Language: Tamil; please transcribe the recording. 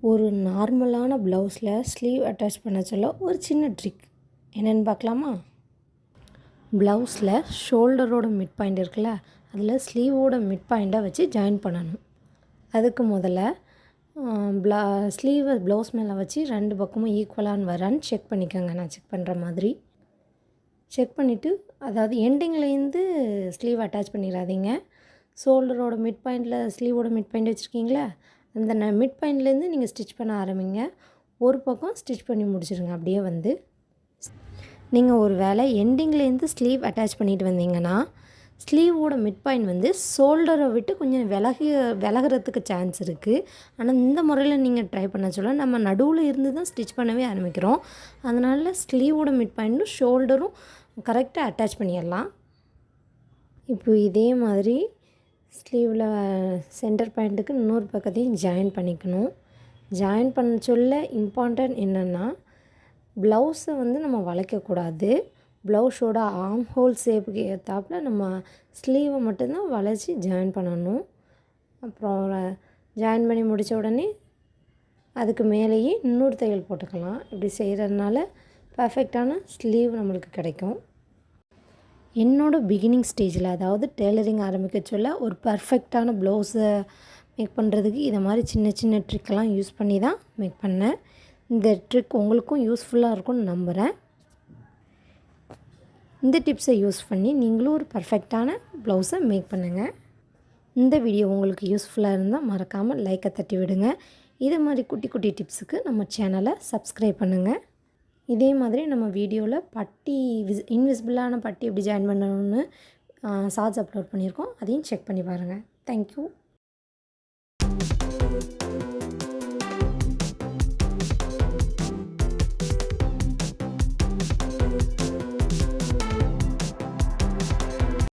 ஒரு நார்மலான ப்ளவுஸில் ஸ்லீவ் அட்டாச் பண்ண சொல்ல ஒரு சின்ன ட்ரிக் என்னென்னு பார்க்கலாமா? ப்ளவுஸில் ஷோல்டரோட மிட் பாயிண்ட் இருக்குல்ல, அதில் ஸ்லீவோட மிட் பாயிண்ட்டை வச்சு ஜாயின் பண்ணணும். அதுக்கு முதல்ல ஸ்லீவை ப்ளவுஸ் மேலே வச்சு 2 பக்கமும் ஈக்குவலான்னு வரான்னு செக் பண்ணிக்கோங்க. நான் செக் பண்ணுற மாதிரி செக் பண்ணிவிட்டு, அதாவது எண்டிங்லேருந்து ஸ்லீவ் அட்டாச் பண்ணிடாதீங்க. ஷோல்டரோட மிட் பாயிண்டில் ஸ்லீவோட மிட் பாயிண்ட் வச்சுருக்கீங்களா, அந்த மிட் பாயிண்ட்லேருந்து நீங்கள் ஸ்டிச் பண்ண ஆரம்பிங்க. ஒரு பக்கம் ஸ்டிச் பண்ணி முடிச்சிடுங்க. அப்படியே வந்து நீங்கள் ஒரு வேளை எண்டிங்லேருந்து ஸ்லீவ் அட்டாச் பண்ணிட்டு வந்தீங்கன்னா, ஸ்லீவோட மிட் பாயிண்ட் வந்து ஷோல்டரை விட்டு கொஞ்சம் விலகிறதுக்கு சான்ஸ் இருக்குது. ஆனால் இந்த முறையில் நீங்கள் ட்ரை பண்ண சொல்ல நம்ம நடுவில் இருந்து தான் ஸ்டிச் பண்ணவே ஆரம்பிக்கிறோம். அதனால் ஸ்லீவோட மிட் பாயிண்ட்டும் ஷோல்டரும் கரெக்டாக அட்டாச் பண்ணிடலாம். இப்போ இதே மாதிரி ஸ்லீவில் சென்டர் பாயிண்ட்டுக்கு இன்னொரு பக்கத்தையும் ஜாயின் பண்ணிக்கணும். ஜாயின் பண்ண சொல்ல இம்பார்ட்டன்ட் என்னென்னா, ப்ளவுஸை வந்து நம்ம வளைக்கக்கூடாது. ப்ளவுஸோட ஆர்ம் ஹோல் ஷேப்புக்கு ஏற்றாப்புல நம்ம ஸ்லீவை மட்டும்தான் வளைச்சி ஜாயின் பண்ணணும். அப்புறம் ஜாயின் பண்ணி முடித்த உடனே அதுக்கு மேலேயே இன்னொரு தையல் போட்டுக்கலாம். இப்படி செய்கிறதுனால பர்ஃபெக்டான ஸ்லீவ் நம்மளுக்கு கிடைக்கும். என்னோடய பிகினிங் ஸ்டேஜில், அதாவது டெய்லரிங் ஆரம்பிக்க சொல்ல ஒரு பர்ஃபெக்டான ப்ளவுஸை மேக் பண்ணுறதுக்கு இதை மாதிரி சின்ன சின்ன ட்ரிக்கெல்லாம் யூஸ் பண்ணி தான் மேக் பண்ணேன். இந்த ட்ரிக் உங்களுக்கும் யூஸ்ஃபுல்லாக இருக்கும்னு நம்புகிறேன். இந்த டிப்ஸை யூஸ் பண்ணி நீங்களும் ஒரு பர்ஃபெக்டான ப்ளவுஸை மேக் பண்ணுங்கள். இந்த வீடியோ உங்களுக்கு யூஸ்ஃபுல்லாக இருந்தால் மறக்காமல் லைக்கை தட்டி விடுங்க. இதே மாதிரி குட்டி குட்டி டிப்ஸுக்கு நம்ம சேனலை சப்ஸ்கிரைப் பண்ணுங்கள். இதே மாதிரி நம்ம வீடியோவில் பட்டி இன்விசிபிளான பட்டி எப்படி ஜாயின் பண்ணணும்னு ஷார்ட்ஸ் அப்லோட் பண்ணியிருக்கோம். அதையும் செக் பண்ணி பாருங்கள். தேங்க்யூ.